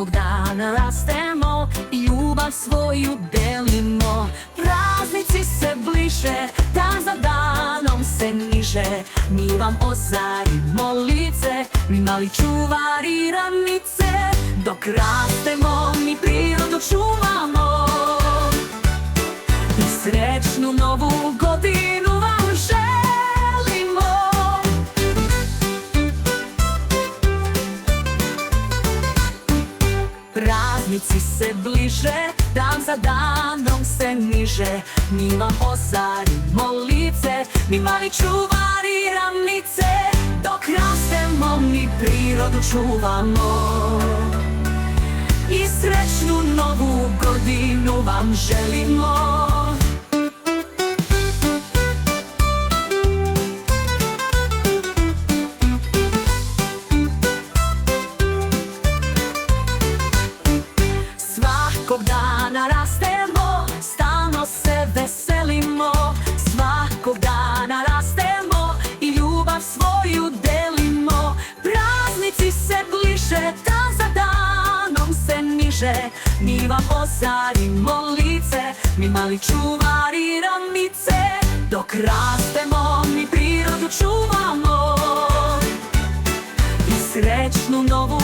Svakog dana rastemo i ljubav svoju delimo. Praznici se bliže, dan za danom se niže. Mi vam ozarimo lice, mi mali čuvari ravnice. Dok rastemo, mi prirodu čuvamo i srećnu novu godinu vam želimo. Praznici se bliže, dan za danom se niže. Mi vam ozarimo lice, mi mali čuvari ravnice. Dok rastemo, mi prirodu čuvamo i srećnu novu godinu vam želimo. Svakog dana rastemo, stalno se veselimo. Svakog dana rastemo i ljubav svoju delimo. Praznici se bliže, dan za danom se niže. Mi vam ozarimo lice, mi mali čuvari ravnice. Dok rastemo, mi prirodu čuvamo i srećnu novu